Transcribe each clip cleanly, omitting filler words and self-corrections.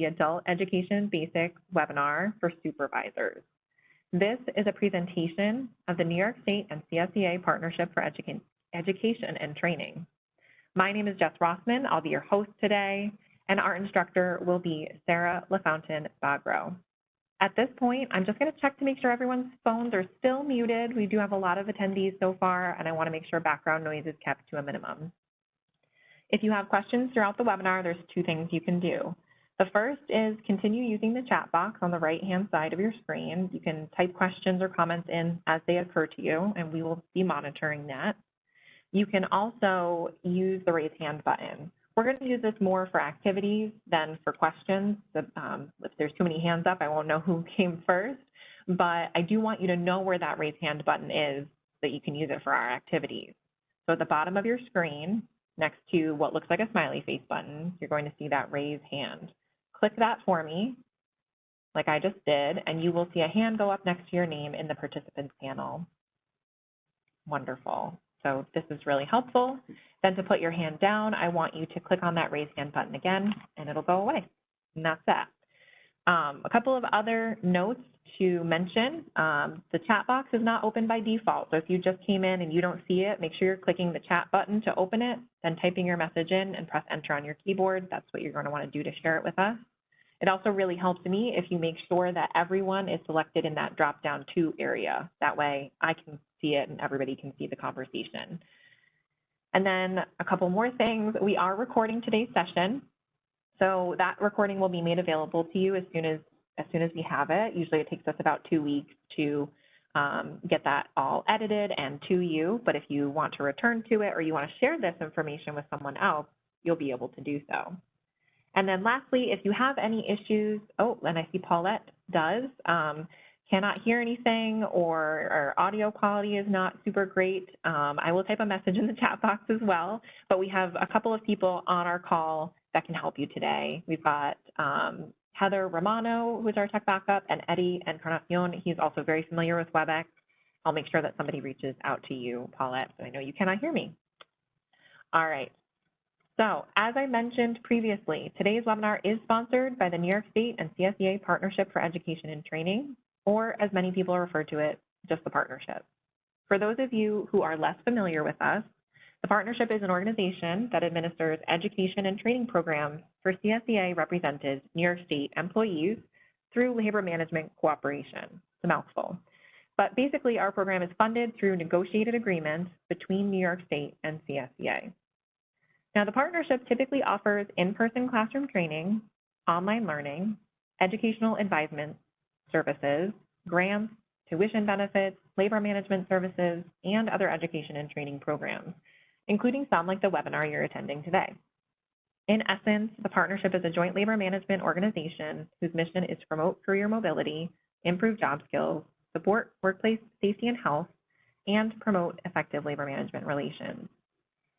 the Adult Education Basics webinar for supervisors. This is a presentation of the New York State and CSEA Partnership for Education and Training. My name is Jess Rossman. I'll be your host today, and our instructor will be Sarah LaFountain-Bagro. At this point, I'm just going to check to make sure everyone's phones are still muted. We do have a lot of attendees so far, and I want to make sure background noise is kept to a minimum. If you have questions throughout the webinar, there's two things you can do. The first is continue using the chat box on the right-hand side of your screen. You can type questions or comments in as they occur to you, and we will be monitoring that. You can also use the raise hand button. We're going to use this more for activities than for questions. If there's too many hands up, I won't know who came first, but I do want you to know where that raise hand button is so that you can use it for our activities. So at the bottom of your screen, next to what looks like a smiley face button, you're going to see that raise hand. Click that for me, like I just did, and you will see a hand go up next to your name in the participants panel. Wonderful. So this is really helpful. Then to put your hand down, I want you to click on that raise hand button again, and it'll go away. And that's that. A couple of other notes to mention. The chat box is not open by default. So if you just came in and you don't see it, make sure you're clicking the chat button to open it, then typing your message in and press enter on your keyboard. That's what you're going to want to do to share it with us. It also really helps me if you make sure that everyone is selected in that drop-down to area. That way I can see it and everybody can see the conversation. And then a couple more things. We are recording today's session. So that recording will be made available to you as soon as we have it. Usually it takes us about 2 weeks to get that all edited and to you. But if you want to return to it or you want to share this information with someone else, you'll be able to do so. And then lastly, if you have any issues, oh, and I see Paulette does, cannot hear anything or our audio quality is not super great, I will type a message in the chat box as well. But we have a couple of people on our call that can help you today. We've got Heather Romano, who's our tech backup, and Eddie Encarnacion. He's also very familiar with WebEx. I'll make sure that somebody reaches out to you, Paulette, so I know you cannot hear me. All right. So as I mentioned previously, today's webinar is sponsored by the New York State and CSEA Partnership for Education and Training, or as many people refer to it, just the partnership. For those of you who are less familiar with us, the partnership is an organization that administers education and training programs for CSEA-represented New York State employees through labor management cooperation. It's a mouthful. But basically, our program is funded through negotiated agreements between New York State and CSEA. Now, the partnership typically offers in-person classroom training, online learning, educational advisement services, grants, tuition benefits, labor management services, and other education and training programs, including some like the webinar you're attending today. In essence, the partnership is a joint labor management organization whose mission is to promote career mobility, improve job skills, support workplace safety and health, and promote effective labor management relations.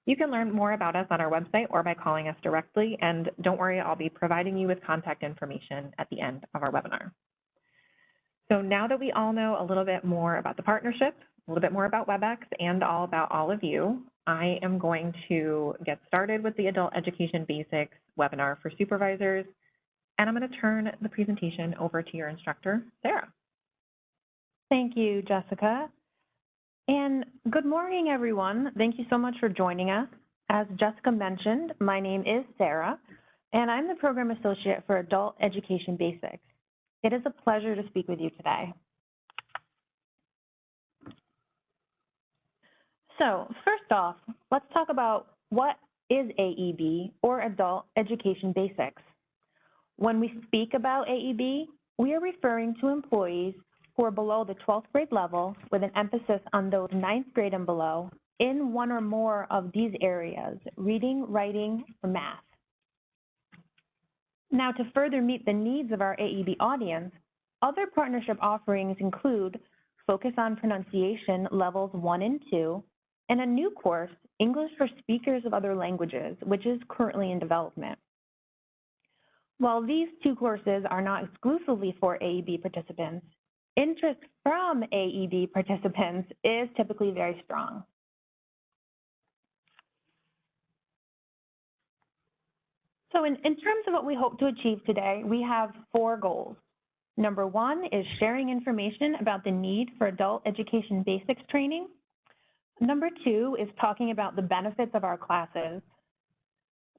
You can learn more about us on our website or by calling us directly, and don't worry, I'll be providing you with contact information at the end of our webinar. So now that we all know a little bit more about the partnership, a little bit more about WebEx, and all about all of you, I am going to get started with the Adult Education Basics webinar for supervisors, and I'm going to turn the presentation over to your instructor, Sarah. Thank you, Jessica. And good morning, everyone. Thank you so much for joining us. As Jessica mentioned, my name is Sarah, and I'm the Program Associate for Adult Education Basics. It is a pleasure to speak with you today. So first off, let's talk about what is AEB, or Adult Education Basics. When we speak about AEB, we are referring to employees who are below the 12th grade level with an emphasis on those 9th grade and below in one or more of these areas, reading, writing, or math. Now, to further meet the needs of our AEB audience, other partnership offerings include Focus on Pronunciation Levels 1 and 2, and a new course, English for Speakers of Other Languages, which is currently in development. While these two courses are not exclusively for AEB participants, interest from AEB participants is typically very strong. So in terms of what we hope to achieve today, we have 4 goals. Number 1 is sharing information about the need for adult education basics training. Number 2 is talking about the benefits of our classes.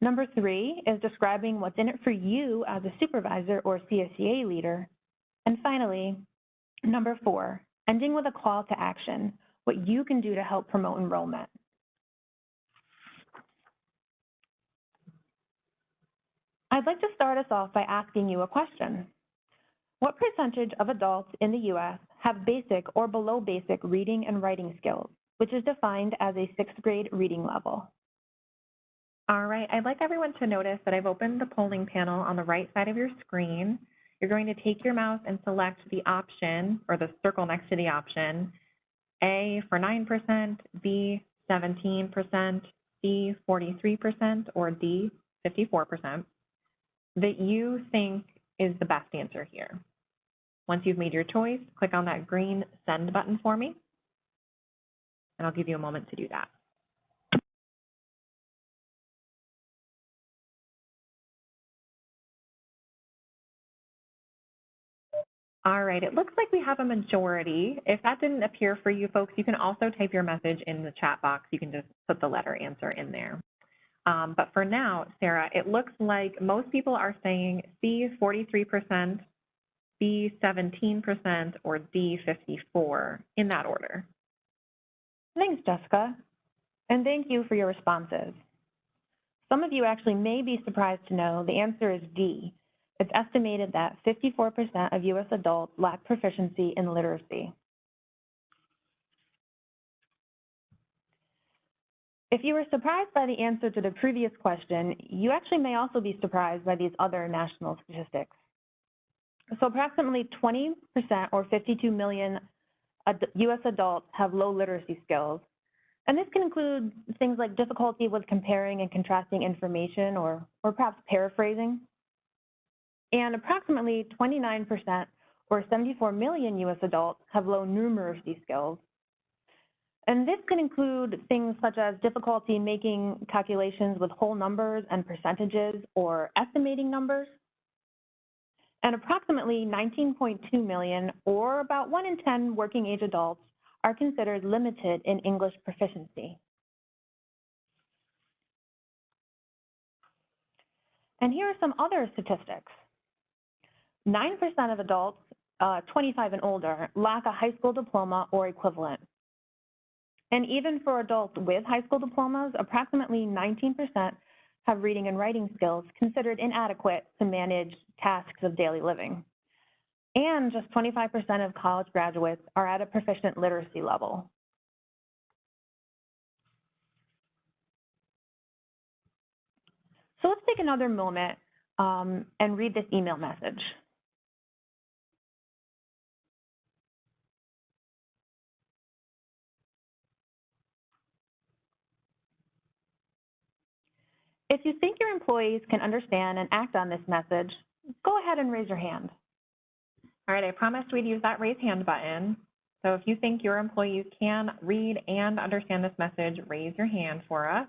Number 3 is describing what's in it for you as a supervisor or CSEA leader. And finally, number 4, ending with a call to action, what you can do to help promote enrollment. I'd like to start us off by asking you a question. What percentage of adults in the U.S. have basic or below basic reading and writing skills, which is defined as a 6th grade reading level? All right, I'd like everyone to notice that I've opened the polling panel on the right side of your screen. You're going to take your mouse and select the option, or the circle next to the option, A for 9%, B 17%, C 43%, or D 54%, that you think is the best answer here. Once you've made your choice, click on that green send button for me, and I'll give you a moment to do that. All right, it looks like we have a majority. If that didn't appear for you folks, you can also type your message in the chat box. You can just put the letter answer in there. But for now, Sarah, it looks like most people are saying C 43%, B 17%, or D 54%, in that order. Thanks, Jessica. And thank you for your responses. Some of you actually may be surprised to know the answer is D. It's estimated that 54% of U.S. adults lack proficiency in literacy. If you were surprised by the answer to the previous question, you actually may also be surprised by these other national statistics. So approximately 20% or 52 million U.S. adults have low literacy skills. And this can include things like difficulty with comparing and contrasting information or perhaps paraphrasing. And approximately 29% or 74 million U.S. adults have low numeracy skills. And this can include things such as difficulty making calculations with whole numbers and percentages or estimating numbers. And approximately 19.2 million, or about 1 in 10 working age adults, are considered limited in English proficiency. And here are some other statistics. 9% of adults 25 and older lack a high school diploma or equivalent. And even for adults with high school diplomas, approximately 19% have reading and writing skills considered inadequate to manage tasks of daily living. And just 25% of college graduates are at a proficient literacy level. So let's take another moment and read this email message. If you think your employees can understand and act on this message, go ahead and raise your hand. All right, I promised we'd use that raise hand button. So if you think your employees can read and understand this message, raise your hand for us.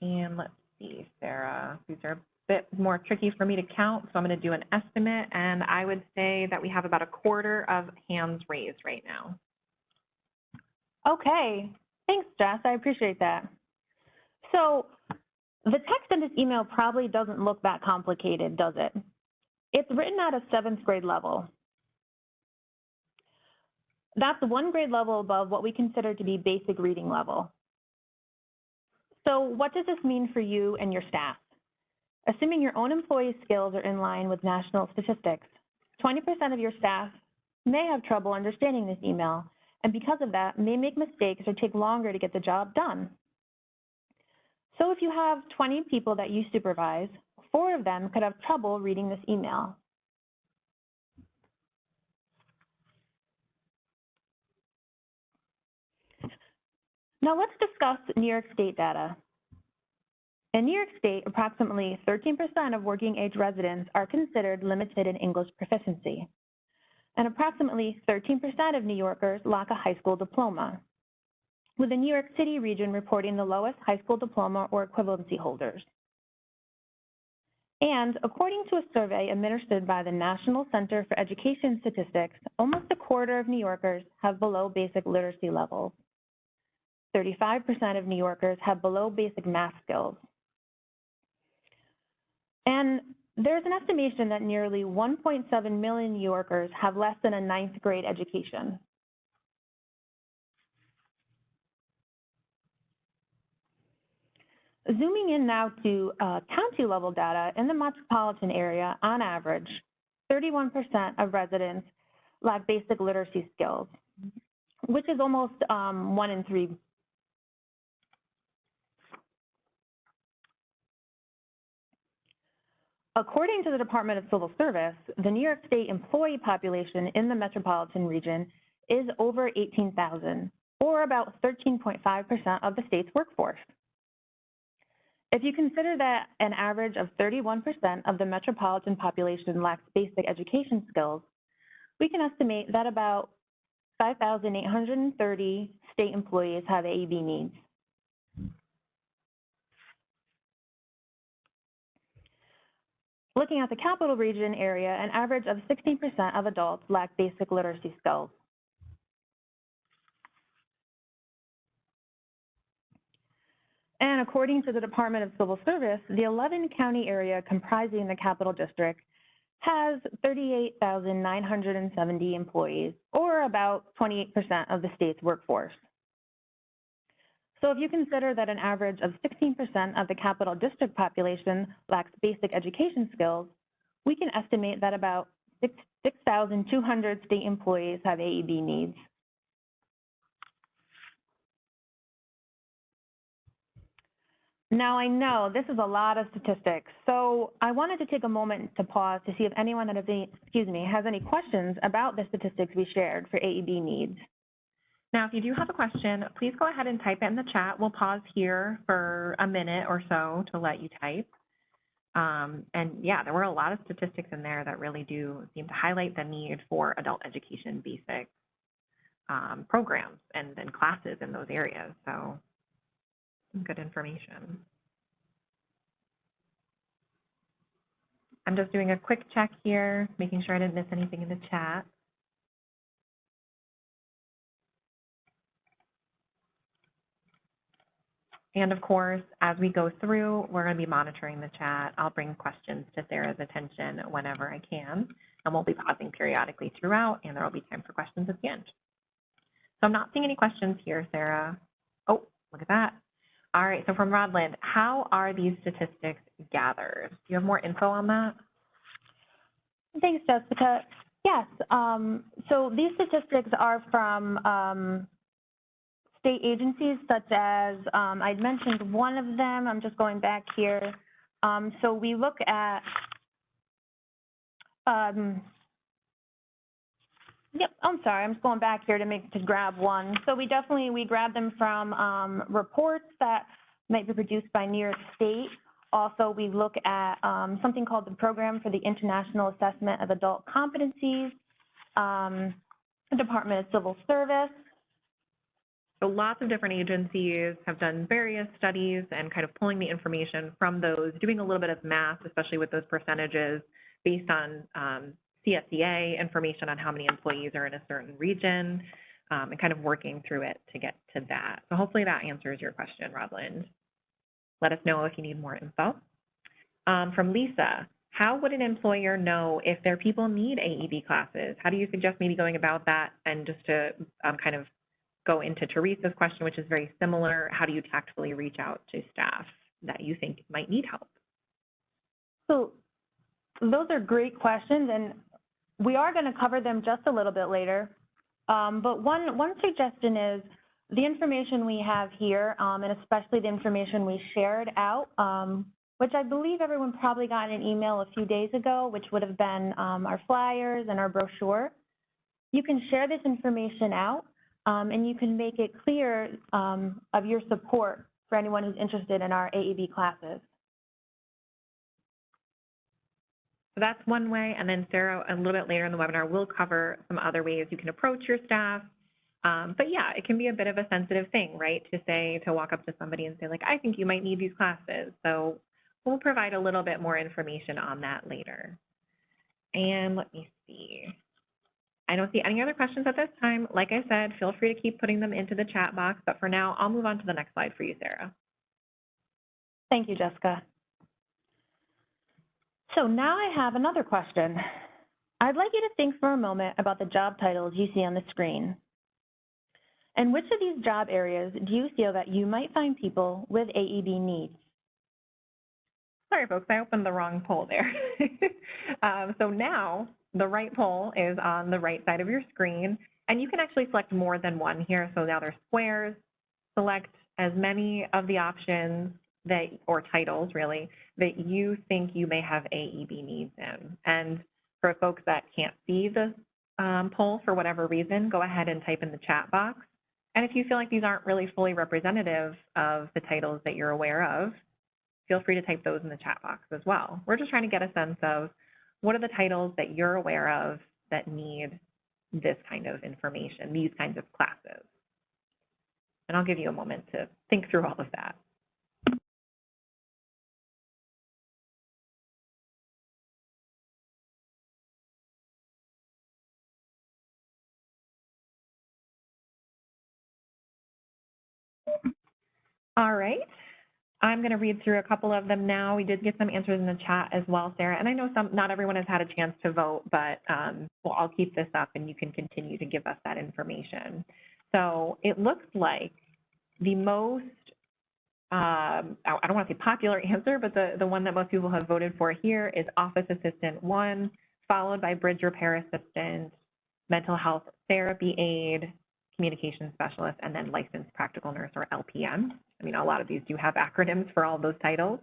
And let's see, Sarah, these are a bit more tricky for me to count, so I'm going to do an estimate, and I would say that we have about a quarter of hands raised right now. Okay, thanks, Jess, I appreciate that. So the text in this email probably doesn't look that complicated, does it? It's written at a 7th grade level. That's 1 grade level above what we consider to be basic reading level. So what does this mean for you and your staff? Assuming your own employee skills are in line with national statistics, 20% of your staff may have trouble understanding this email, and because of that, may make mistakes or take longer to get the job done. So if you have 20 people that you supervise, 4 of them could have trouble reading this email. Now let's discuss New York State data. In New York State, approximately 13% of working age residents are considered limited in English proficiency. And approximately 13% of New Yorkers lack a high school diploma. with the New York City region reporting the lowest high school diploma or equivalency holders. And according to a survey administered by the National Center for Education Statistics, almost a quarter of New Yorkers have below basic literacy levels. 35% of New Yorkers have below basic math skills. And there's an estimation that nearly 1.7 million New Yorkers have less than a 9th grade education. Zooming in now to county level data, in the metropolitan area, on average, 31% of residents lack basic literacy skills, which is almost 1 in 3. According to the Department of Civil Service, the New York State employee population in the metropolitan region is over 18,000, or about 13.5% of the state's workforce. If you consider that an average of 31% of the metropolitan population lacks basic education skills, we can estimate that about 5,830 state employees have AEB needs. Looking at the capital region area, an average of 16% of adults lack basic literacy skills. And according to the Department of Civil Service, the 11-county area comprising the Capital District has 38,970 employees, or about 28% of the state's workforce. So if you consider that an average of 16% of the Capital District population lacks basic education skills, we can estimate that about 6,200 state employees have AEB needs. Now, I know this is a lot of statistics, so I wanted to take a moment to pause to see if anyone has any questions about the statistics we shared for AEB needs. Now, if you do have a question, please go ahead and type it in the chat. We'll pause here for a minute or so to let you type. And yeah, there were a lot of statistics in there that really do seem to highlight the need for adult education basic programs and classes in those areas. So some good information. I'm just doing a quick check here, making sure I didn't miss anything in the chat. And of course, as we go through, we're going to be monitoring the chat. I'll bring questions to Sarah's attention whenever I can, and we'll be pausing periodically throughout, and there will be time for questions at the end. So I'm not seeing any questions here, Sarah. Oh, look at that. All right, so from Rodland, how are these statistics gathered? Do you have more info on that? Thanks, Jessica. Yes, so these statistics are from state agencies such as, I'd mentioned one of them, I'm just going back here. So we look at, yep, I'm sorry, I'm just going back here to grab one. So we grab them from reports that might be produced by New York State. Also, we look at something called the Program for the International Assessment of Adult Competencies, the Department of Civil Service. So lots of different agencies have done various studies and kind of pulling the information from those, doing a little bit of math, especially with those percentages based on CSEA information on how many employees are in a certain region, and kind of working through it to get to that. So hopefully that answers your question, Rodland. Let us know if you need more info. From Lisa, how would an employer know if their people need AEB classes? How do you suggest maybe going about that? And just to kind of go into Teresa's question, which is very similar, how do you tactfully reach out to staff that you think might need help? So those are great questions, and we are going to cover them just a little bit later. But one suggestion is the information we have here, and especially the information we shared out, which I believe everyone probably got an email a few days ago, which would have been our flyers and our brochure. You can share this information out, and you can make it clear of your support for anyone who's interested in our AEB classes. So that's one way, and then Sarah, a little bit later in the webinar, will cover some other ways you can approach your staff But yeah, it can be a bit of a sensitive thing, right? To walk up to somebody and say like, I think you might need these classes. So we'll provide a little bit more information on that later. And let me see. I don't see any other questions at this time. Like I said, feel free to keep putting them into the chat box, but for now, I'll move on to the next slide for you, Sarah. Thank you, Jessica. So now I have another question. I'd like you to think for a moment about the job titles you see on the screen. In which of these job areas do you feel that you might find people with AEB needs? Sorry, folks, I opened the wrong poll there. So now the right poll is on the right side of your screen, and you can actually select more than one here. So now there's squares. Select as many of the options that, or titles really, that you think you may have AEB needs in. And for folks that can't see the poll for whatever reason, go ahead and type in the chat box. And if you feel like these aren't really fully representative of the titles that you're aware of, feel free to type those in the chat box as well. We're just trying to get a sense of what are the titles that you're aware of that need this kind of information, these kinds of classes. And I'll give you a moment to think through all of that. All right. I'm going to read through a couple of them now. We did get some answers in the chat as well, Sarah. And I know not everyone has had a chance to vote, but well, I'll keep this up and you can continue to give us that information. So it looks like the most, I don't want to say popular answer, but the one that most people have voted for here is Office Assistant 1, followed by Bridge Repair Assistant, Mental Health Therapy Aide, Communication Specialist, and then Licensed Practical Nurse, or LPN. I mean, a lot of these do have acronyms for all those titles.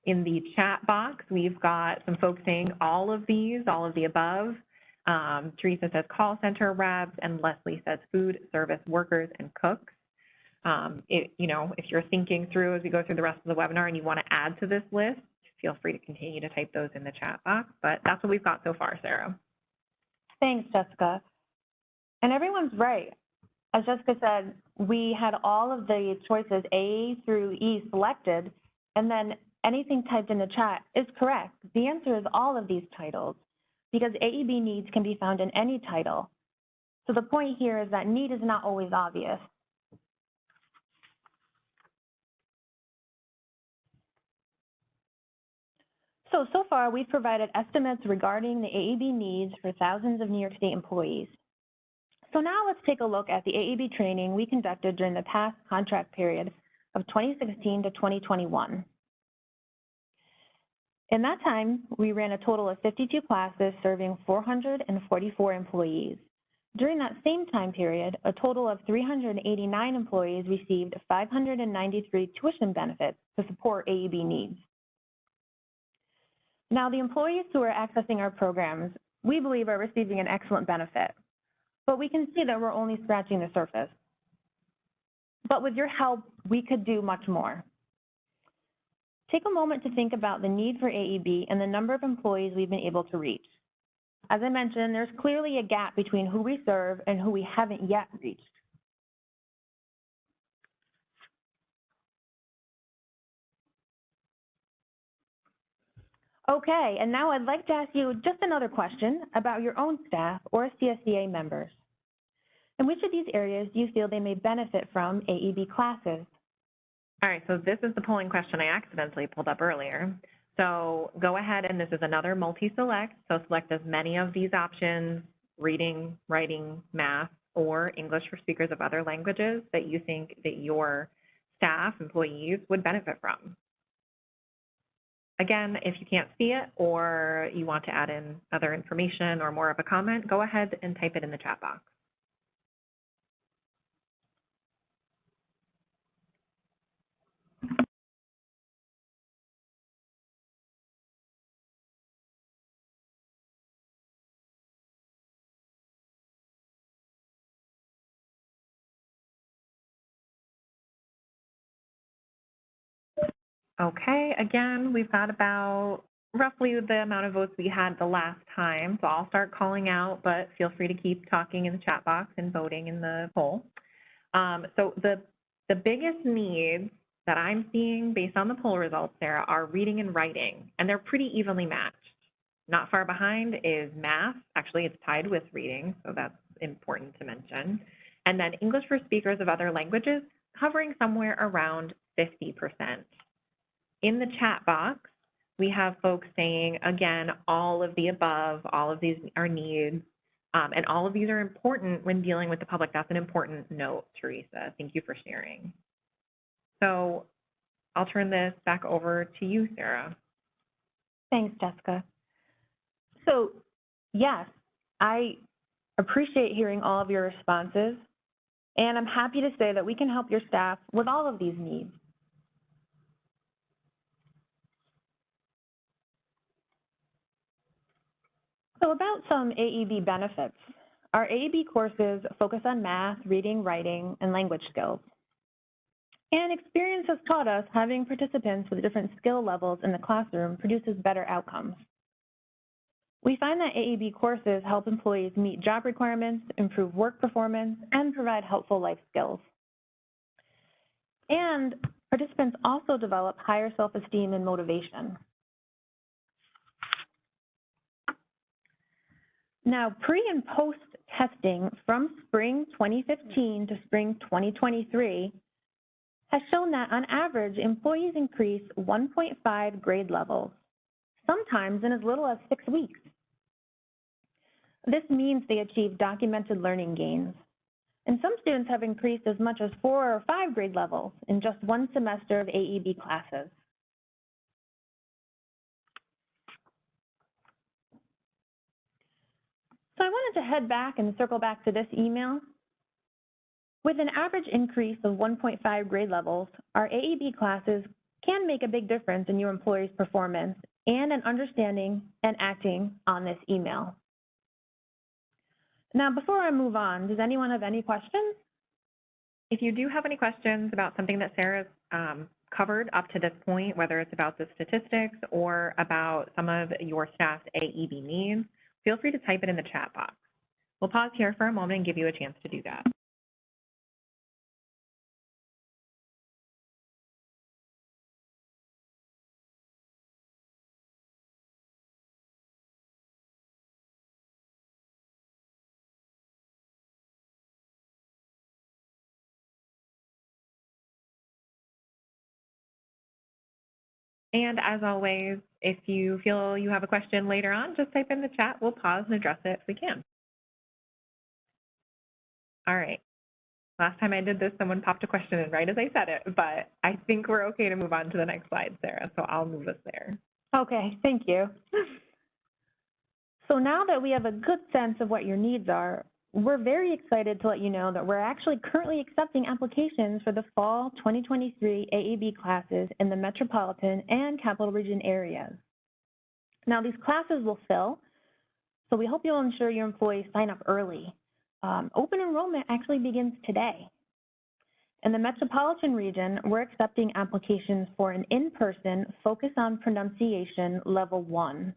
In the chat box, we've got some folks saying all of these, all of the above. Teresa says call center reps, and Leslie says food service workers and cooks. You know, if you're thinking through as we go through the rest of the webinar and you want to add to this list, feel free to continue to type those in the chat box. But that's what we've got so far, Sarah. Thanks, Jessica. And everyone's right. As Jessica said, we had all of the choices A through E selected, and then anything typed in the chat is correct. The answer is all of these titles, because AEB needs can be found in any title. So the point here is that need is not always obvious. So far, we've provided estimates regarding the AEB needs for thousands of New York State employees. So now let's take a look at the AEB training we conducted during the past contract period of 2016 to 2021. In that time, we ran a total of 52 classes serving 444 employees. During that same time period, a total of 389 employees received 593 tuition benefits to support AEB needs. Now, the employees who are accessing our programs, we believe are receiving an excellent benefit. But we can see that we're only scratching the surface. But with your help, we could do much more. Take a moment to think about the need for AEB and the number of employees we've been able to reach. As I mentioned, there's clearly a gap between who we serve and who we haven't yet reached. Okay, and now I'd like to ask you just another question about your own staff or CSEA members. In which of these areas do you feel they may benefit from AEB classes? All right, so this is the polling question I accidentally pulled up earlier. So go ahead, and this is another multi-select. So select as many of these options, reading, writing, math, or English for speakers of other languages that you think that your staff, employees would benefit from. Again, if you can't see it or you want to add in other information or more of a comment, go ahead and type it in the chat box. Okay, again, we've got about roughly the amount of votes we had the last time, so I'll start calling out, but feel free to keep talking in the chat box and voting in the poll. So the biggest needs that I'm seeing based on the poll results, Sarah, are reading and writing, and they're pretty evenly matched. Not far behind is math. Actually, it's tied with reading, so that's important to mention. And then English for speakers of other languages, hovering somewhere around 50%. In the chat box, we have folks saying, again, all of the above, all of these are needs, and all of these are important when dealing with the public. That's an important note, Teresa. Thank you for sharing. So I'll turn this back over to you, Sarah. Thanks, Jessica. So yes, I appreciate hearing all of your responses, and I'm happy to say that we can help your staff with all of these needs. So about some AEB benefits. Our AEB courses focus on math, reading, writing, and language skills. And experience has taught us having participants with different skill levels in the classroom produces better outcomes. We find that AEB courses help employees meet job requirements, improve work performance, and provide helpful life skills. And participants also develop higher self-esteem and motivation. Now, pre and post testing from spring 2015 to spring 2023 has shown that on average, employees increase 1.5 grade levels, sometimes in as little as 6 weeks. This means they achieve documented learning gains. And some students have increased as much as 4 or 5 grade levels in just one semester of AEB classes. So I wanted to head back and circle back to this email. With an average increase of 1.5 grade levels, our AEB classes can make a big difference in your employee's performance and in understanding and acting on this email. Now, before I move on, does anyone have any questions? If you do have any questions about something that Sarah's covered up to this point, whether it's about the statistics or about some of your staff's AEB needs, feel free to type it in the chat box. We'll pause here for a moment and give you a chance to do that. And as always, if you feel you have a question later on, just type in the chat. We'll pause and address it if we can. All right. Last time I did this, someone popped a question in right as I said it, but I think we're okay to move on to the next slide, Sarah, so I'll move us there. Okay, thank you. So now that we have a good sense of what your needs are, we're very excited to let you know that we're actually currently accepting applications for the fall 2023 AEB classes in the metropolitan and capital region areas. Now, these classes will fill, so we hope you'll ensure your employees sign up early. Open enrollment actually begins today. In the metropolitan region, we're accepting applications for an in-person focus on pronunciation level 1.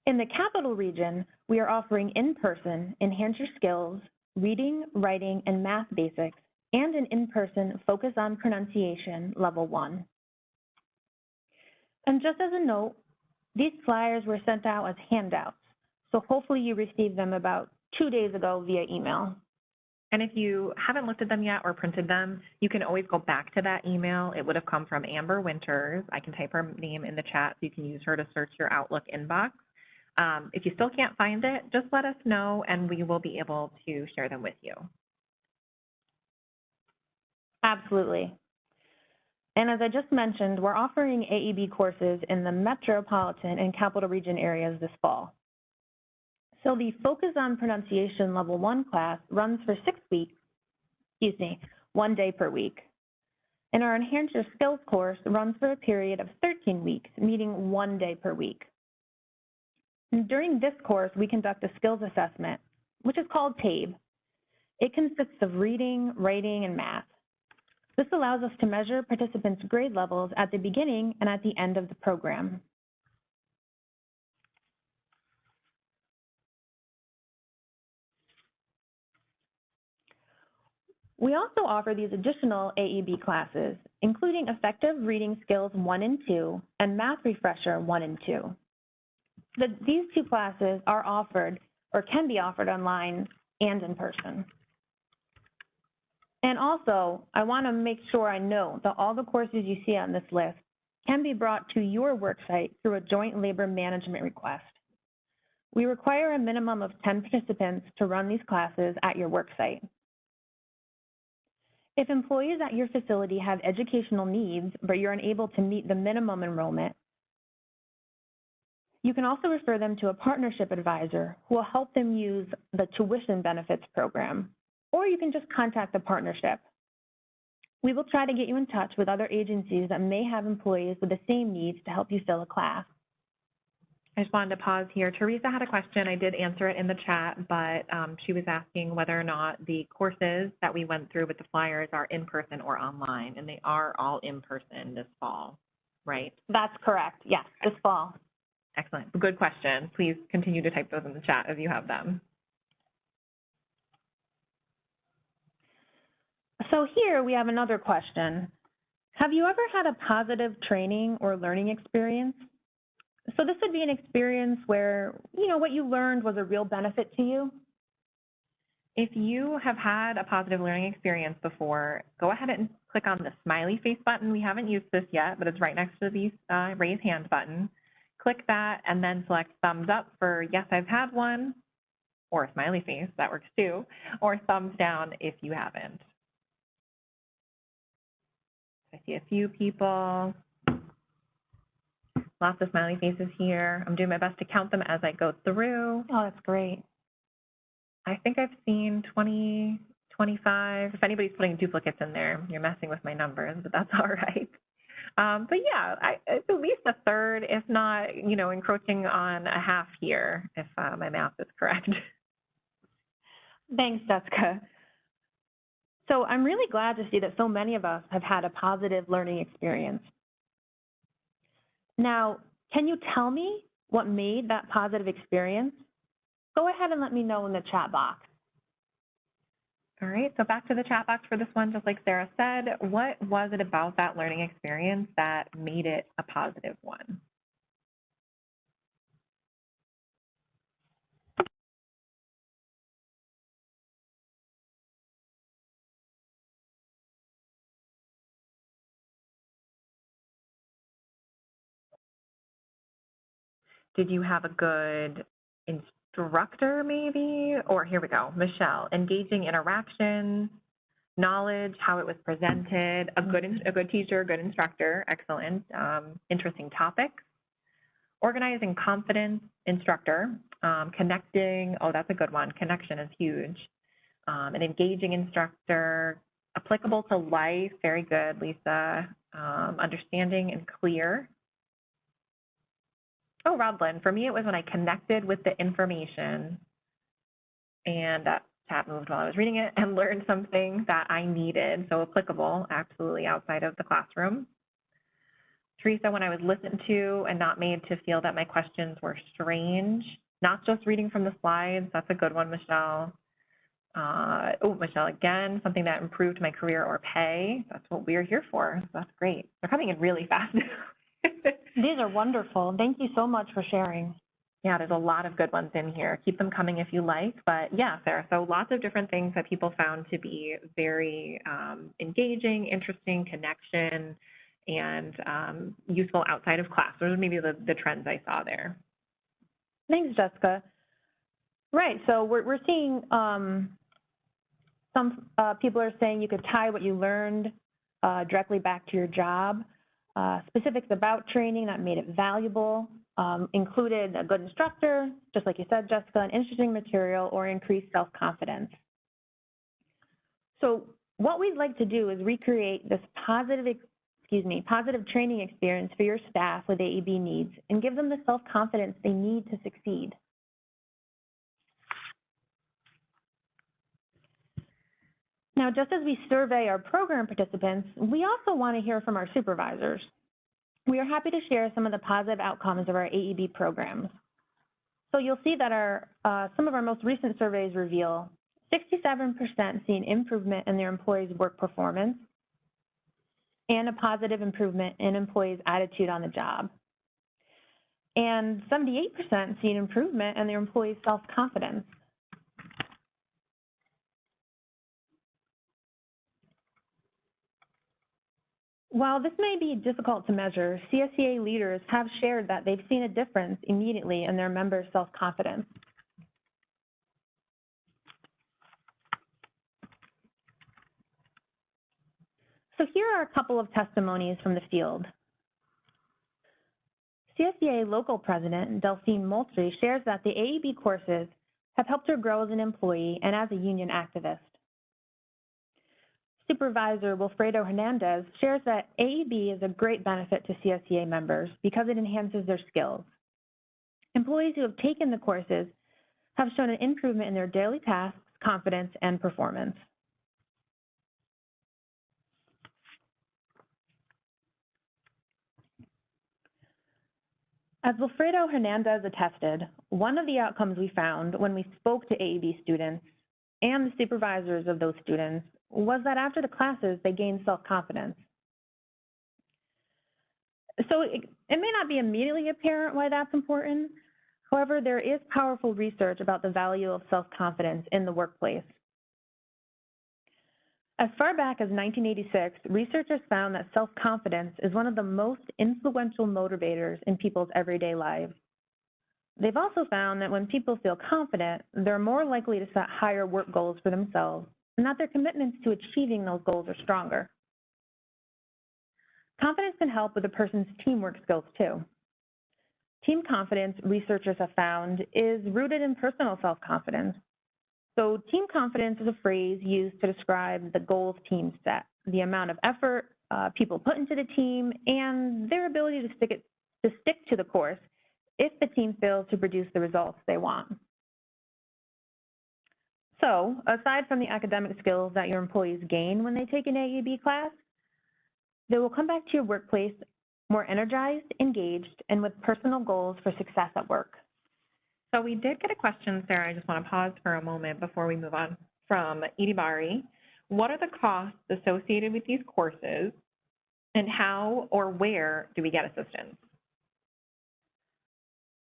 In the capital region, we are offering in-person enhance your skills, reading, writing, and math basics, and an in-person focus on pronunciation level 1. And just as a note, these flyers were sent out as handouts, so hopefully you received them about 2 days ago via email. And if you haven't looked at them yet or printed them, you can always go back to that email. It would have come from Amber Winters. I can type her name in the chat so you can use her to search your Outlook inbox. If you still can't find it, just let us know and we will be able to share them with you. Absolutely. And as I just mentioned, we're offering AEB courses in the metropolitan and capital region areas this fall. So the Focus on Pronunciation Level 1 class runs for 6 weeks, 1 day per week. And our Enhance Your Skills course runs for a period of 13 weeks, meaning 1 day per week. And during this course, we conduct a skills assessment, which is called TABE. It consists of reading, writing, and math. This allows us to measure participants' grade levels at the beginning and at the end of the program. We also offer these additional AEB classes, including Effective Reading Skills 1 and 2 and Math Refresher 1 and 2. These two classes are offered or can be offered online and in person. And also, I want to make sure I know that all the courses you see on this list can be brought to your worksite through a joint labor management request. We require a minimum of 10 participants to run these classes at your worksite. If employees at your facility have educational needs, but you're unable to meet the minimum enrollment, you can also refer them to a partnership advisor who will help them use the tuition benefits program, or you can just contact the partnership. We will try to get you in touch with other agencies that may have employees with the same needs to help you fill a class. I just wanted to pause here. Teresa had a question. I did answer it in the chat, but she was asking whether or not the courses that we went through with the flyers are in person or online, and they are all in person this fall, right? That's correct. Yes, this fall. Excellent. Good question. Please continue to type those in the chat if you have them. So here we have another question. Have you ever had a positive training or learning experience? So this would be an experience where, what you learned was a real benefit to you. If you have had a positive learning experience before, go ahead and click on the smiley face button. We haven't used this yet, but it's right next to the raise hand button. Click that and then select thumbs up for yes, I've had one, or a smiley face, that works too, or thumbs down if you haven't. I see a few people. Lots of smiley faces here. I'm doing my best to count them as I go through. Oh, that's great. I think I've seen 20, 25. If anybody's putting duplicates in there, you're messing with my numbers, but that's all right. But yeah, it's at least a third, if not, encroaching on a half here, if my math is correct. Thanks, Jessica. So I'm really glad to see that so many of us have had a positive learning experience. Now, can you tell me what made that positive experience? Go ahead and let me know in the chat box. All right, so back to the chat box for this one, just like Sarah said, what was it about that learning experience that made it a positive one? Did you have a good instructor maybe? Or here we go, Michelle, engaging interaction, knowledge, how it was presented, a good teacher, a good instructor, excellent, interesting topics, organizing confidence, instructor, connecting, oh, that's a good one, connection is huge, an engaging instructor, applicable to life, very good, Lisa, understanding and clear. Oh, Rodlin, for me, it was when I connected with the information and that chat moved while I was reading it and learned something that I needed, so applicable, absolutely outside of the classroom. Teresa, when I was listened to and not made to feel that my questions were strange, not just reading from the slides, that's a good one, Michelle. Oh, Michelle, again, something that improved my career or pay, that's what we're here for, so that's great. They're coming in really fast. These are wonderful. Thank you so much for sharing. Yeah, there's a lot of good ones in here. Keep them coming if you like, but yeah, Sarah, so lots of different things that people found to be very engaging, interesting, connection, and useful outside of class. Those are maybe the trends I saw there. Thanks, Jessica. Right, so we're seeing some people are saying you could tie what you learned directly back to your job. Specifics about training that made it valuable, included a good instructor, just like you said, Jessica, an interesting material, or increased self-confidence. So what we'd like to do is recreate this positive training experience for your staff with AEB needs and give them the self-confidence they need to succeed. Now, just as we survey our program participants, we also want to hear from our supervisors. We are happy to share some of the positive outcomes of our AEB programs. So you'll see that some of our most recent surveys reveal 67% see an improvement in their employees' work performance and a positive improvement in employees' attitude on the job. And 78% see an improvement in their employees' self-confidence. While this may be difficult to measure, CSEA leaders have shared that they've seen a difference immediately in their members' self-confidence. So here are a couple of testimonies from the field. CSEA local president Delphine Moultrie shares that the AEB courses have helped her grow as an employee and as a union activist. Supervisor Wilfredo Hernandez shares that AEB is a great benefit to CSEA members because it enhances their skills. Employees who have taken the courses have shown an improvement in their daily tasks, confidence, and performance. As Wilfredo Hernandez attested, one of the outcomes we found when we spoke to AEB students and the supervisors of those students was that after the classes, they gained self-confidence. So it may not be immediately apparent why that's important. However, there is powerful research about the value of self-confidence in the workplace. As far back as 1986, researchers found that self-confidence is one of the most influential motivators in people's everyday lives. They've also found that when people feel confident, they're more likely to set higher work goals for themselves, and that their commitments to achieving those goals are stronger. Confidence can help with a person's teamwork skills too. Team confidence, researchers have found, is rooted in personal self-confidence. So team confidence is a phrase used to describe the goals teams set, the amount of effort people put into the team, and their ability to stick to the course if the team fails to produce the results they want. So, aside from the academic skills that your employees gain when they take an AEB class, they will come back to your workplace more energized, engaged, and with personal goals for success at work. So we did get a question, Sarah. I just want to pause for a moment before we move on, from Edie Bari. What are the costs associated with these courses, and how or where do we get assistance?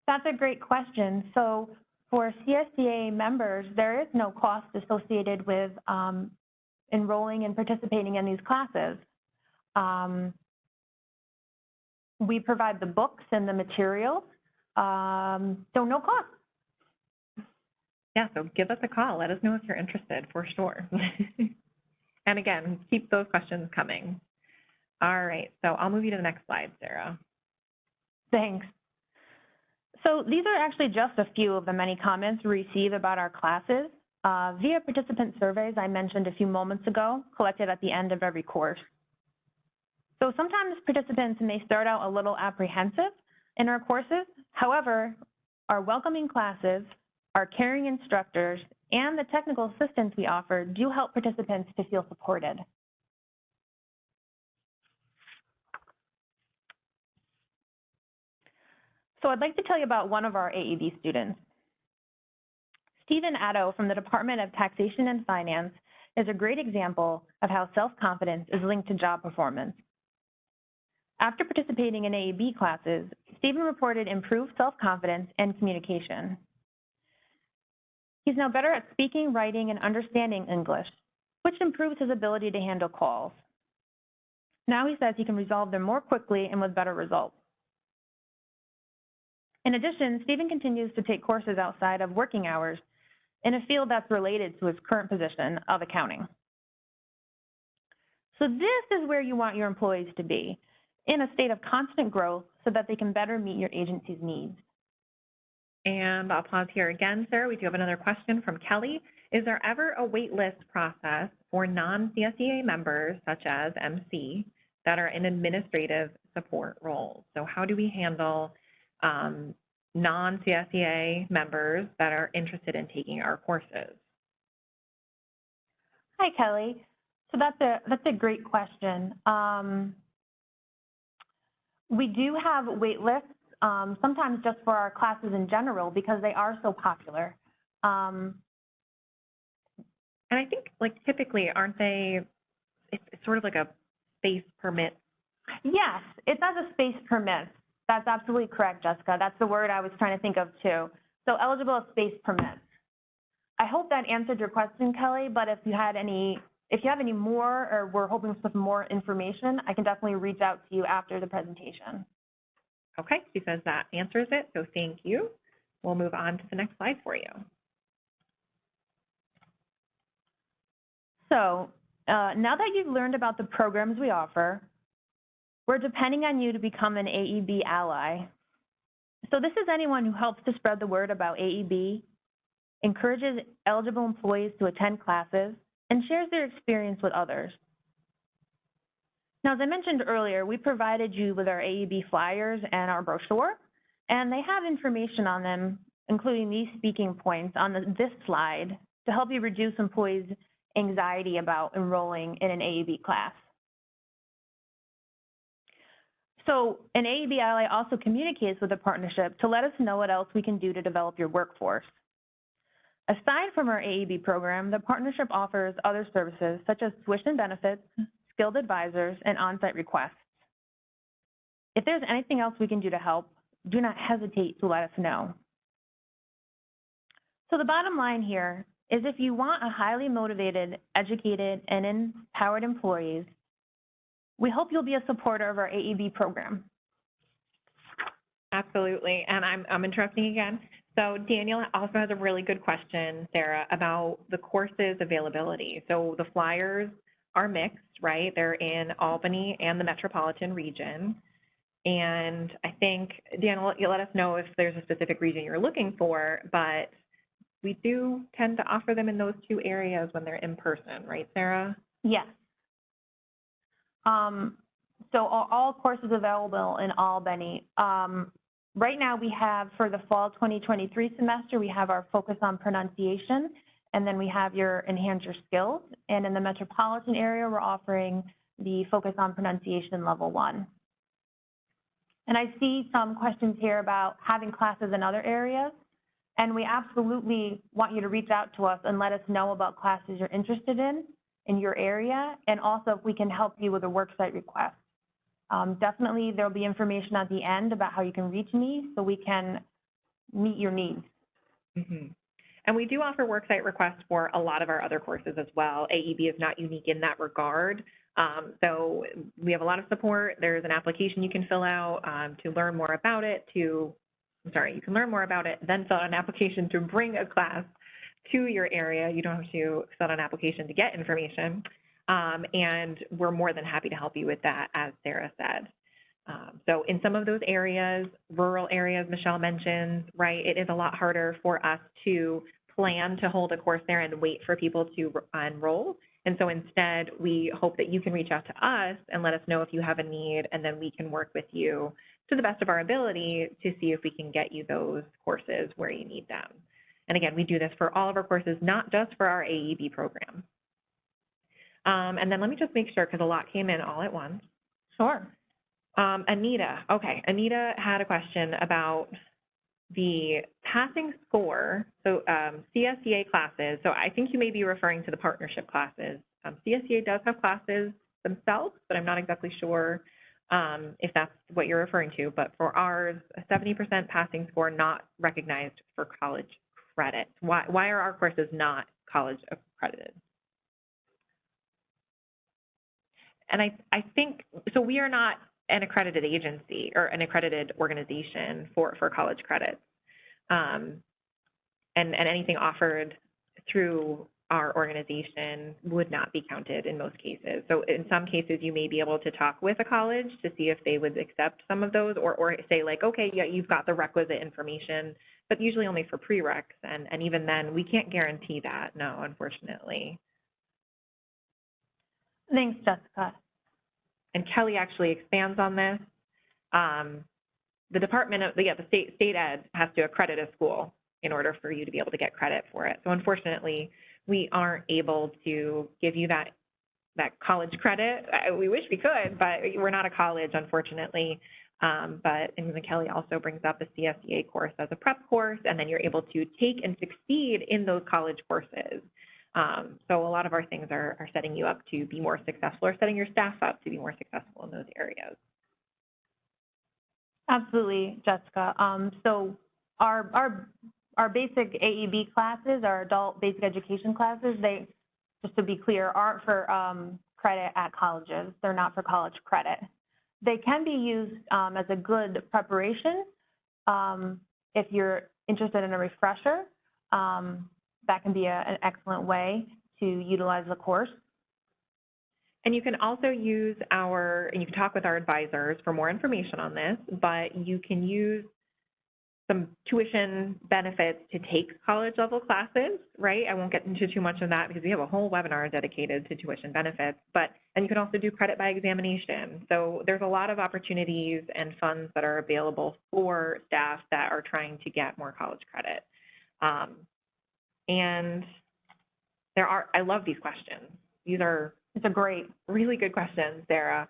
That's a great question. So for CSEA members, there is no cost associated with enrolling and participating in these classes. We provide the books and the materials, so no cost. Yeah, so give us a call. Let us know if you're interested, for sure. And again, keep those questions coming. All right, so I'll move you to the next slide, Sarah. Thanks. So these are actually just a few of the many comments we receive about our classes via participant surveys I mentioned a few moments ago, collected at the end of every course. So sometimes participants may start out a little apprehensive in our courses. However, our welcoming classes, our caring instructors, and the technical assistance we offer do help participants to feel supported. So I'd like to tell you about one of our AEB students. Stephen Addo from the Department of Taxation and Finance is a great example of how self-confidence is linked to job performance. After participating in AEB classes, Stephen reported improved self-confidence and communication. He's now better at speaking, writing, and understanding English, which improves his ability to handle calls. Now he says he can resolve them more quickly and with better results. In addition, Stephen continues to take courses outside of working hours in a field that's related to his current position of accounting. So this is where you want your employees to be, in a state of constant growth so that they can better meet your agency's needs. And I'll pause here again, Sarah. We do have another question from Kelly. Is there ever a wait list process for non-CSEA members, such as MC, that are in administrative support roles? So how do we handle non-CSEA members that are interested in taking our courses? Hi, Kelly. So that's a great question. We do have wait lists, sometimes just for our classes in general because they are so popular. And I think, like, typically, aren't they, it's sort of like a space permit? Yes, it's as a space permit. That's absolutely correct, Jessica. That's the word I was trying to think of too. So eligible as space permits. I hope that answered your question, Kelly, but if you have any more or we're hoping for some more information, I can definitely reach out to you after the presentation. Okay, she says that answers it, so thank you. We'll move on to the next slide for you. So now that you've learned about the programs we offer, we're depending on you to become an AEB ally. So this is anyone who helps to spread the word about AEB, encourages eligible employees to attend classes, and shares their experience with others. Now, as I mentioned earlier, we provided you with our AEB flyers and our brochure, and they have information on them, including these speaking points on this slide to help you reduce employees' anxiety about enrolling in an AEB class. So an AEB ally also communicates with the partnership to let us know what else we can do to develop your workforce. Aside from our AEB program, the partnership offers other services such as tuition benefits, skilled advisors, and on-site requests. If there's anything else we can do to help, do not hesitate to let us know. So the bottom line here is if you want a highly motivated, educated, and empowered employees, we hope you'll be a supporter of our AEB program. Absolutely, and I'm interrupting again. So Daniel also has a really good question, Sarah, about the courses availability. So the flyers are mixed, right? They're in Albany and the metropolitan region. And I think, Daniel, you'll let us know if there's a specific region you're looking for, but we do tend to offer them in those two areas when they're in person, right, Sarah? Yes. So all courses available in Albany. Right now we have, for the fall 2023 semester, we have our focus on pronunciation, and then we have your enhance your skills. And in the metropolitan area, we're offering the focus on pronunciation level 1. And I see some questions here about having classes in other areas, and we absolutely want you to reach out to us and let us know about classes you're interested in your area, and also if we can help you with a worksite request. Definitely there'll be information at the end about how you can reach me so we can meet your needs. Mm-hmm. And we do offer worksite requests for a lot of our other courses as well. AEB is not unique in that regard. So we have a lot of support. There's an application you can fill out to learn more about it, you can learn more about it, then fill out an application to bring a class to your area. You don't have to fill out an application to get information. And we're more than happy to help you with that, as Sarah said. So in some of those areas, rural areas Michelle mentions, right, it is a lot harder for us to plan to hold a course there and wait for people to enroll. And so instead, we hope that you can reach out to us and let us know if you have a need, and then we can work with you to the best of our ability to see if we can get you those courses where you need them. And again, we do this for all of our courses, not just for our AEB program. And then let me just make sure, because a lot came in all at once. Sure. Anita, okay, Anita had a question about the passing score, so CSEA classes. So I think you may be referring to the partnership classes. CSEA does have classes themselves, but I'm not exactly sure if that's what you're referring to. But for ours, a 70% passing score not recognized for college credit. Why are our courses not college accredited? And I think, so we are not an accredited agency or an accredited organization for college credits. And anything offered through our organization would not be counted in most cases. So in some cases, you may be able to talk with a college to see if they would accept some of those, or say like, okay, yeah, you've got the requisite information, but usually only for prereqs. And even then, we can't guarantee that, no, unfortunately. Thanks, Jessica. And Kelly actually expands on this. The Department of, the state ed has to accredit a school in order for you to be able to get credit for it. So unfortunately, we aren't able to give you that college credit. We wish we could, but we're not a college, unfortunately. But and Kelly also brings up the CSEA course as a prep course, and then you're able to take and succeed in those college courses. So a lot of our things are setting you up to be more successful, or setting your staff up to be more successful in those areas. Absolutely, Jessica. So our basic AEB classes, our adult basic education classes, they, just to be clear, aren't for credit at colleges. They're not for college credit. They can be used as a good preparation if you're interested in a refresher. That can be an excellent way to utilize the course. And you can also use and you can talk with our advisors for more information on this, but you can use some tuition benefits to take college level classes, right? I won't get into too much of that because we have a whole webinar dedicated to tuition benefits, and you can also do credit by examination. So there's a lot of opportunities and funds that are available for staff that are trying to get more college credit. And I love these questions. It's a great, really good questions, Sarah.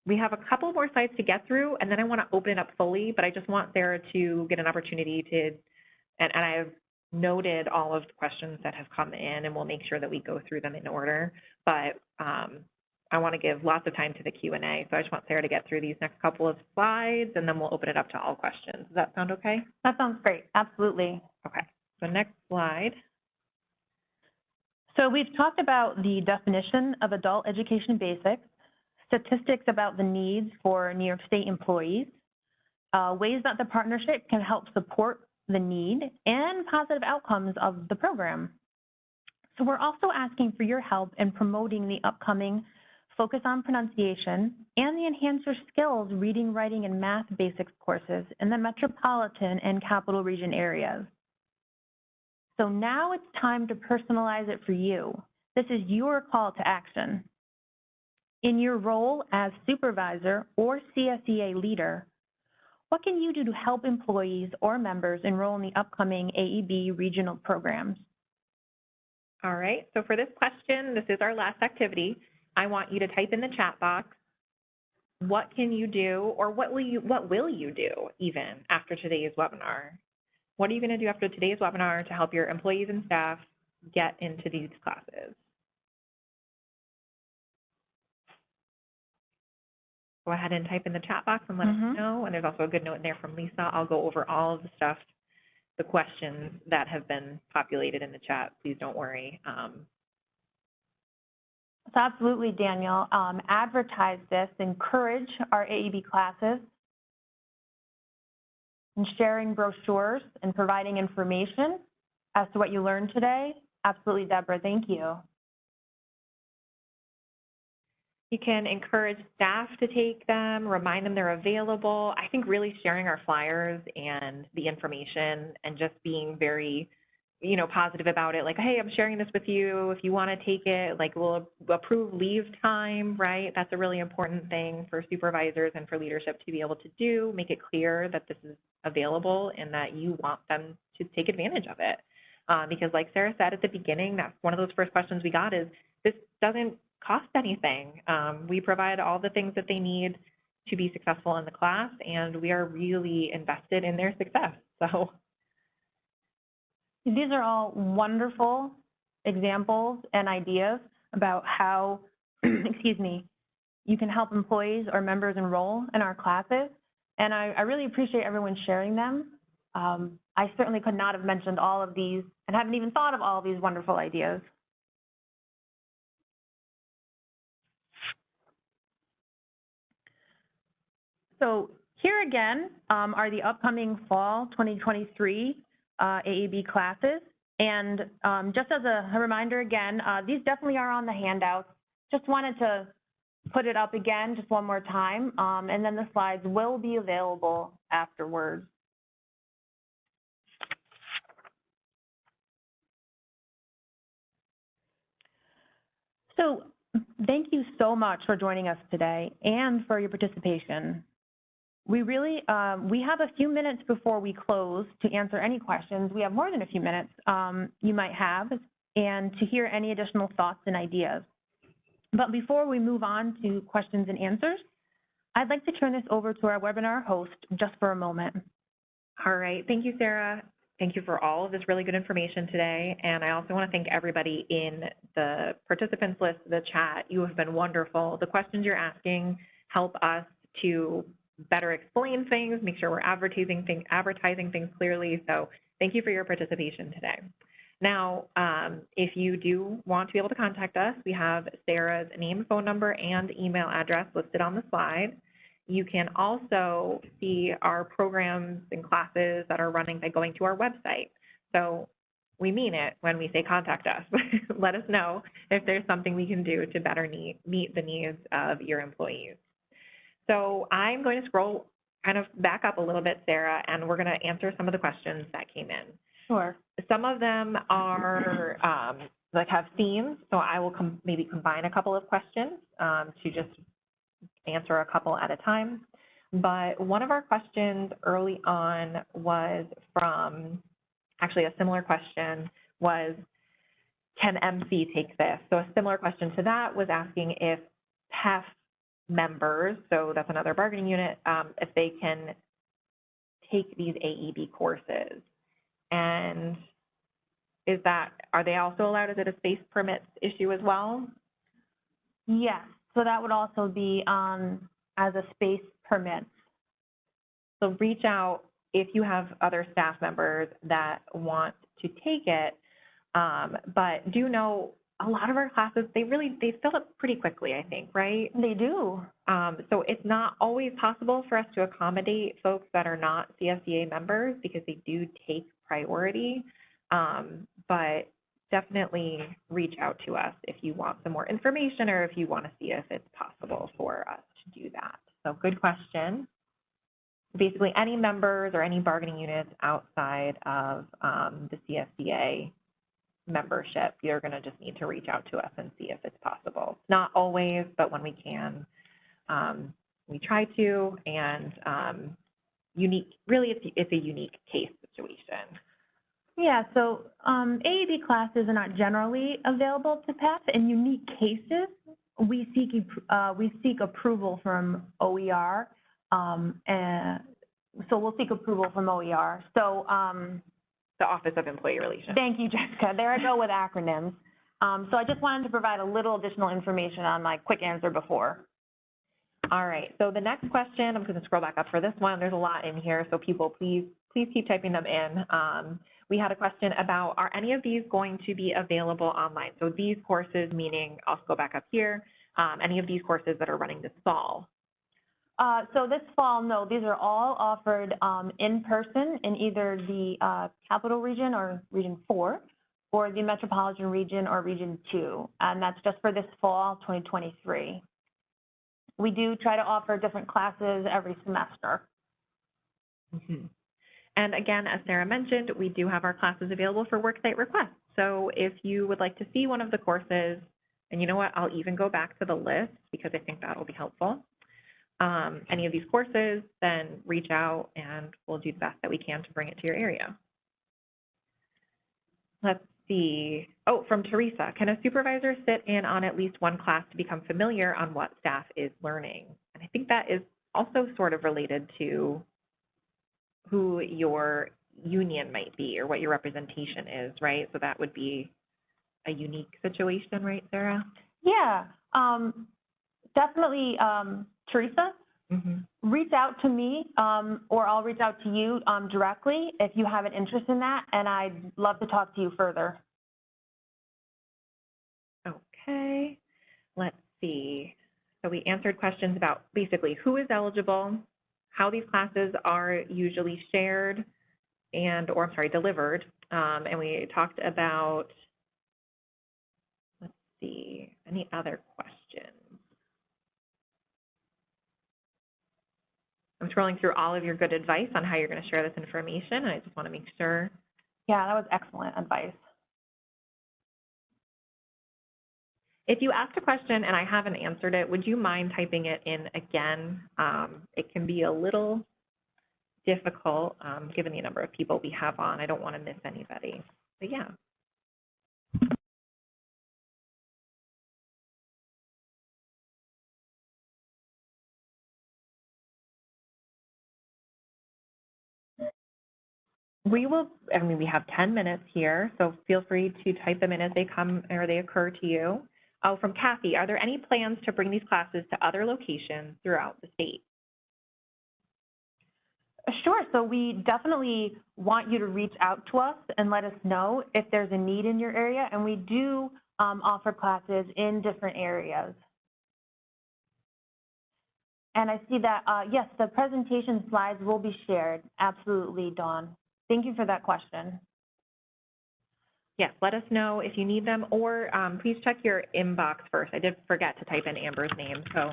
We have a couple more slides to get through, and then I want to open it up fully, but I just want Sarah to get an opportunity to, and I have noted all of the questions that have come in, and we'll make sure that we go through them in order, but I want to give lots of time to the Q&A, so I just want Sarah to get through these next couple of slides, and then we'll open it up to all questions. Does that sound okay? That sounds great, absolutely. Okay, so next slide. So we've talked about the definition of adult education basics, statistics about the needs for New York State employees, ways that the partnership can help support the need, and positive outcomes of the program. So we're also asking for your help in promoting the upcoming Focus on Pronunciation and the Enhance Your Skills Reading, Writing, and Math Basics courses in the metropolitan and capital region areas. So now it's time to personalize it for you. This is your call to action. In your role as supervisor or CSEA leader, what can you do to help employees or members enroll in the upcoming AEB regional programs? All right, so for this question, this is our last activity. I want you to type in the chat box, what can you do, or what will you do even after today's webinar? What are you going to do after today's webinar to help your employees and staff get into these classes? Go ahead and type in the chat box and let us know. And there's also a good note in there from Lisa. I'll go over all of the stuff, the questions that have been populated in the chat. Please don't worry. Absolutely, Daniel. Advertise this, encourage our AEB classes, and sharing brochures and providing information as to what you learned today. Absolutely, Deborah, thank you. You can encourage staff to take them, remind them they're available. I think really sharing our flyers and the information and just being very, positive about it. Like, hey, I'm sharing this with you. If you want to take it, like we'll approve leave time, right? That's a really important thing for supervisors and for leadership to be able to do. Make it clear that this is available and that you want them to take advantage of it. Because like Sarah said at the beginning, that's one of those first questions we got is, this doesn't cost anything. We provide all the things that they need to be successful in the class, and we are really invested in their success. So these are all wonderful examples and ideas about how, excuse me, you can help employees or members enroll in our classes. And I really appreciate everyone sharing them. I certainly could not have mentioned all of these and haven't even thought of all of these wonderful ideas. So here again are the upcoming fall 2023 AEB classes. And just as a reminder again, these definitely are on the handouts. Just wanted to put it up again just one more time, and then the slides will be available afterwards. So thank you so much for joining us today and for your participation. We have a few minutes before we close to answer any questions. We have more than a few minutes you might have. and to hear any additional thoughts and ideas. But before we move on to questions and answers, I'd like to turn this over to our webinar host just for a moment. All right, thank you, Sarah. Thank you for all of this really good information today. And I also want to thank everybody in the participants list, the chat. You have been wonderful. The questions you're asking help us to better explain things, make sure we're advertising things clearly. So thank you for your participation today. Now, if you do want to be able to contact us, we have Sarah's name, phone number, and email address listed on the slide. You can also see our programs and classes that are running by going to our website. So we mean it when we say contact us. Let us know if there's something we can do to better meet the needs of your employees. So I'm going to scroll kind of back up a little bit, Sarah, and we're going to answer some of the questions that came in. Sure. Some of them are like have themes, so I will maybe combine a couple of questions to just answer a couple at a time. But one of our questions early on was from, actually a similar question was, can MC take this? So a similar question to that was asking if PEF members, so that's another bargaining unit, if they can take these AEB courses. And are they also allowed? Is it a space permits issue as well? Yes, so that would also be as a space permit. So reach out if you have other staff members that want to take it, but do know a lot of our classes, they fill up pretty quickly, I think, right? They do. So it's not always possible for us to accommodate folks that are not CSEA members because they do take priority, but definitely reach out to us if you want some more information or if you want to see if it's possible for us to do that. So good question. Basically, any members or any bargaining units outside of the CSEA membership, you're going to just need to reach out to us and see if it's possible. Not always, but when we can, we try to, and really it's a unique case situation. Yeah, so AEB classes are not generally available to PEF. In unique cases, we seek approval from OER, and so we'll seek approval from OER. So the Office of Employee Relations. Thank you, Jessica. There I go with acronyms. So I just wanted to provide a little additional information on my quick answer before. All right, so the next question, I'm going to scroll back up for this one. There's a lot in here, so people, please keep typing them in. We had a question about, are any of these going to be available online? So these courses, meaning, I'll go back up here, any of these courses that are running this fall? So this fall, no, these are all offered in person in either the Capital Region or Region 4, or the Metropolitan Region or Region 2, and that's just for this fall 2023. We do try to offer different classes every semester. Mm-hmm. And again, as Sarah mentioned, we do have our classes available for worksite requests. So if you would like to see one of the courses, and you know what, I'll even go back to the list because I think that'll be helpful. Any of these courses, then reach out and we'll do the best that we can to bring it to your area. Let's see. Oh, from Teresa, can a supervisor sit in on at least one class to become familiar on what staff is learning? And I think that is also sort of related to who your union might be or what your representation is, right? So that would be a unique situation, right, Sarah? Yeah, definitely, Teresa, reach out to me or I'll reach out to you directly if you have an interest in that, and I'd love to talk to you further. Okay, let's see. So we answered questions about basically who is eligible, how these classes are usually shared delivered, and we talked about, let's see, any other questions? I'm scrolling through all of your good advice on how you're going to share this information, and I just want to make sure. Yeah, that was excellent advice. If you asked a question and I haven't answered it, would you mind typing it in again? It can be a little difficult given the number of people we have on. I don't want to miss anybody, but yeah. we will, I mean, we have 10 minutes here, so feel free to type them in as they come or they occur to you. Oh, from Kathy, are there any plans to bring these classes to other locations throughout the state? Sure, so we definitely want you to reach out to us and let us know if there's a need in your area, and we do offer classes in different areas. And I see that, yes, the presentation slides will be shared. Absolutely, Dawn. Thank you for that question. Yes, let us know if you need them, or please check your inbox first. I did forget to type in Amber's name, so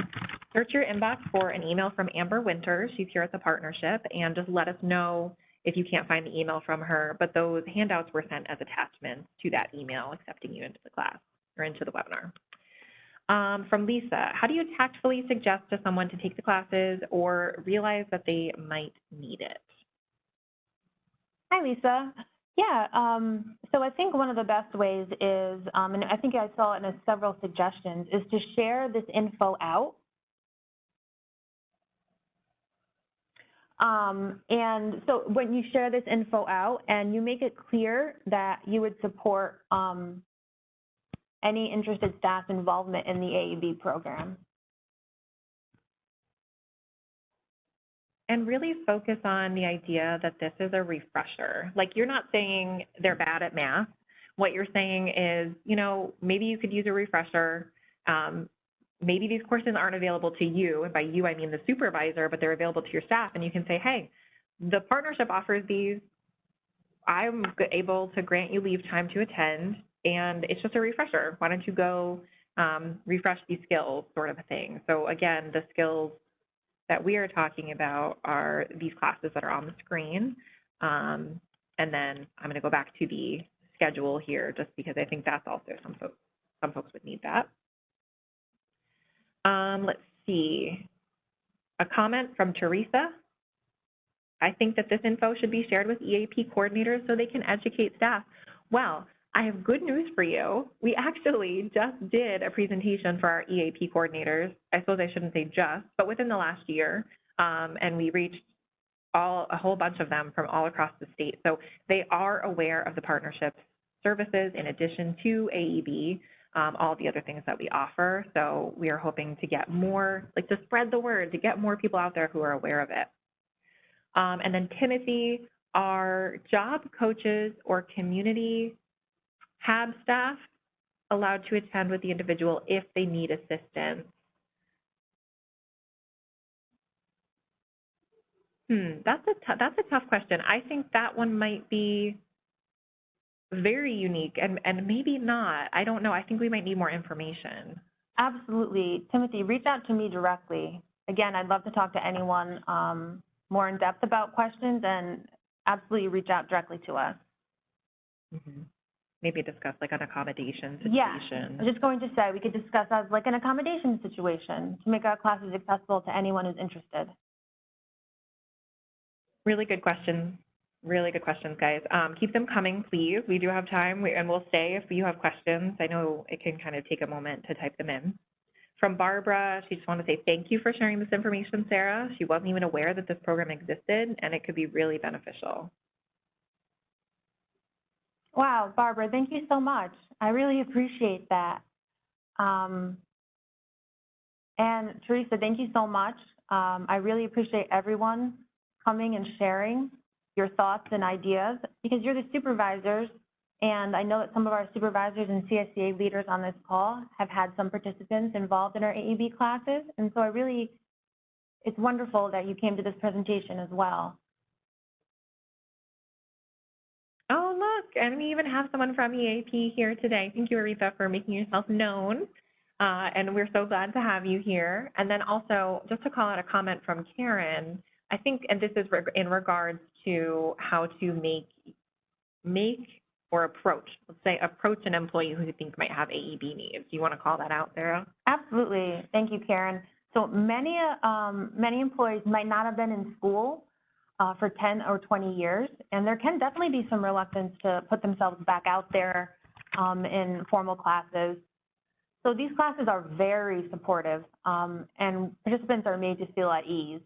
search your inbox for an email from Amber Winters. She's here at the partnership, and just let us know if you can't find the email from her. But those handouts were sent as attachments to that email accepting you into the class or into the webinar. From Lisa, how do you tactfully suggest to someone to take the classes or realize that they might need it? Hi, Lisa. Yeah, so I think one of the best ways is, and I think I saw it in several suggestions, is to share this info out. And so when you share this info out and you make it clear that you would support any interested staff involvement in the AEB program. And really focus on the idea that this is a refresher. Like, you're not saying they're bad at math. What you're saying is, you know, maybe you could use a refresher. Maybe these courses aren't available to you, and by you I mean the supervisor, but they're available to your staff, and you can say, hey, the partnership offers these. I'm able to grant you leave time to attend, and it's just a refresher. Why don't you go refresh these skills, sort of a thing. So again, the skills that we are talking about are these classes that are on the screen. And then I'm going to go back to the schedule here just because I think that's also some folks would need that. Let's see. A comment from Teresa. I think that this info should be shared with EAP coordinators so they can educate staff. Well, I have good news for you. We actually just did a presentation for our EAP coordinators. I suppose I shouldn't say just, but within the last year, and we reached a whole bunch of them from all across the state. So they are aware of the partnership's services in addition to AEB, all the other things that we offer. So we are hoping to get more, like, to spread the word, to get more people out there who are aware of it. And then Timothy, are job coaches or community HAB staff allowed to attend with the individual if they need assistance? That's a tough question. I think that one might be very unique and maybe not. I don't know. I think we might need more information. Absolutely. Timothy, reach out to me directly. Again, I'd love to talk to anyone more in depth about questions, and absolutely reach out directly to us. Mm-hmm. Maybe discuss like an accommodation situation. Yeah, I was just going to say we could discuss as like an accommodation situation to make our classes accessible to anyone who's interested. Really good questions. Really good questions, guys. Keep them coming, please. We do have time, and we'll stay if you have questions. I know it can kind of take a moment to type them in. From Barbara, she just wanted to say thank you for sharing this information, Sarah. She wasn't even aware that this program existed, and it could be really beneficial. Wow, Barbara, thank you so much. I really appreciate that. And Teresa, thank you so much. I really appreciate everyone coming and sharing your thoughts and ideas, because you're the supervisors, and I know that some of our supervisors and CSEA leaders on this call have had some participants involved in our AEB classes, and so it's wonderful that you came to this presentation as well. Oh, look, and we even have someone from EAP here today. Thank you, Aretha, for making yourself known, and we're so glad to have you here. And then also, just to call out a comment from Karen, I think, and this is in regards to how to make or approach, let's say, approach an employee who you think might have AEB needs. Do you want to call that out, Sarah? Absolutely. Thank you, Karen. So many employees might not have been in school for 10 or 20 years, and there can definitely be some reluctance to put themselves back out there in formal classes. So these classes are very supportive, and participants are made to feel at ease.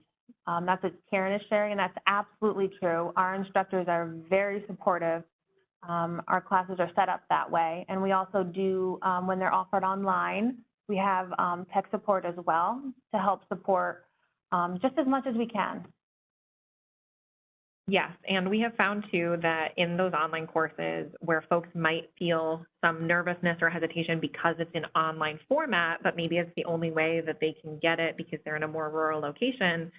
That's what Karen is sharing, and that's absolutely true. Our instructors are very supportive. Our classes are set up that way, and we also do, when they're offered online, we have tech support as well to help support just as much as we can. Yes, and we have found too that in those online courses where folks might feel some nervousness or hesitation because it's an online format, but maybe it's the only way that they can get it because they're in a more rural location,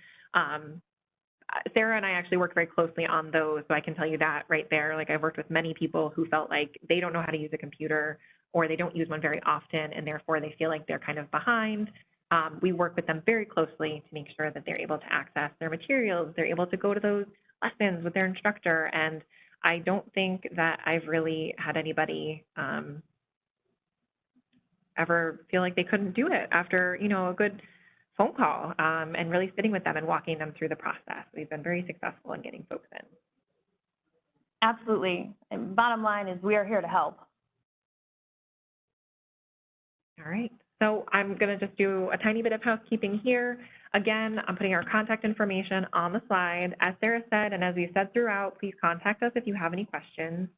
Sarah and I actually work very closely on those, so I can tell you that right there. Like, I've worked with many people who felt like they don't know how to use a computer or they don't use one very often, and therefore they feel like they're kind of behind. We work with them very closely to make sure that they're able to access their materials, they're able to go to those lessons with their instructor, and I don't think that I've really had anybody ever feel like they couldn't do it after, you know, a good phone call and really sitting with them and walking them through the process. We've been very successful in getting folks in. Absolutely. And bottom line is we are here to help. All right. So I'm going to just do a tiny bit of housekeeping here. Again, I'm putting our contact information on the slide. As Sarah said, and as we said throughout, please contact us if you have any questions.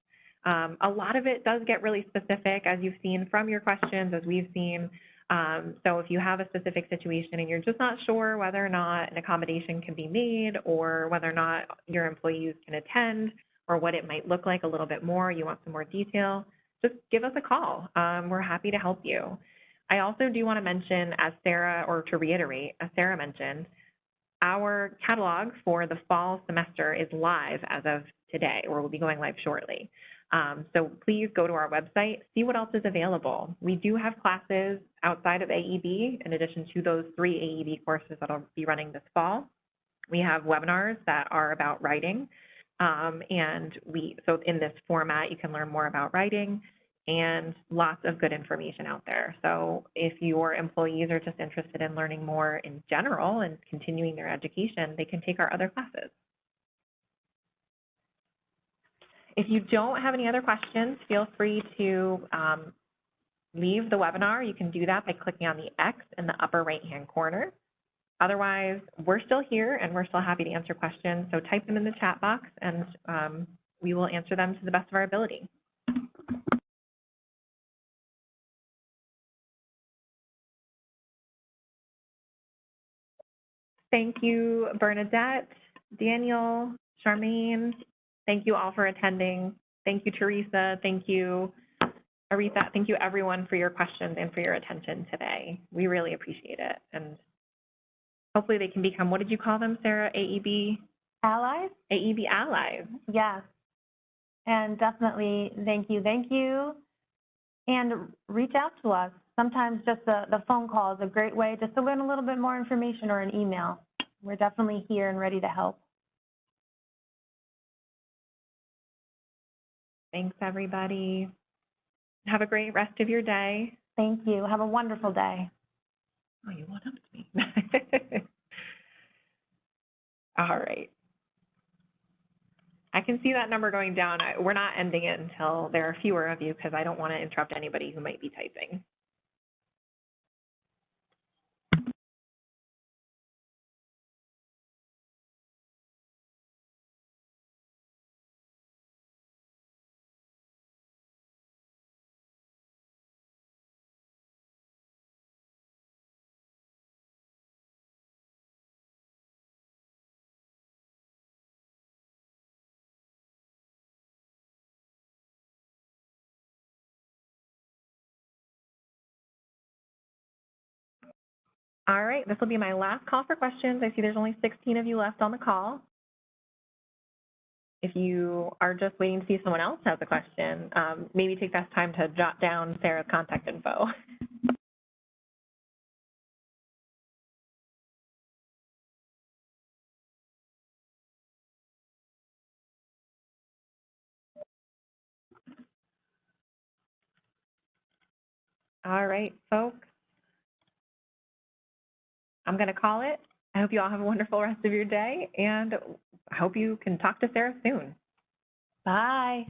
A lot of it does get really specific, as you've seen from your questions, as we've seen. So if you have a specific situation and you're just not sure whether or not an accommodation can be made or whether or not your employees can attend or what it might look like a little bit more, you want some more detail, just give us a call. We're happy to help you. I also do want to mention, as Sarah, or to reiterate, as Sarah mentioned, our catalog for the fall semester is live as of today, or will be going live shortly. So please go to our website, see what else is available. We do have classes outside of AEB, in addition to those 3 AEB courses that I'll be running this fall. We have webinars that are about writing, so in this format, you can learn more about writing and lots of good information out there. So if your employees are just interested in learning more in general and continuing their education, they can take our other classes. If you don't have any other questions, feel free to leave the webinar. You can do that by clicking on the X in the upper right-hand corner. Otherwise, we're still here and we're still happy to answer questions. So type them in the chat box and we will answer them to the best of our ability. Thank you, Bernadette, Daniel, Charmaine. Thank you all for attending. Thank you, Teresa. Thank you, Aretha. Thank you, everyone, for your questions and for your attention today. We really appreciate it. And hopefully they can become, what did you call them, Sarah? AEB? Allies? AEB allies. Yes. And definitely thank you. And reach out to us. Sometimes just the phone call is a great way just to learn a little bit more information, or an email. We're definitely here and ready to help. Thanks, everybody. Have a great rest of your day. Thank you. Have a wonderful day. Oh, you went up to me. All right. I can see that number going down. We're not ending it until there are fewer of you because I don't want to interrupt anybody who might be typing. All right, this will be my last call for questions. I see there's only 16 of you left on the call. If you are just waiting to see if someone else has a question, maybe take that time to jot down Sarah's contact info. All right, folks. I'm going to call it. I hope you all have a wonderful rest of your day, and I hope you can talk to Sarah soon. Bye.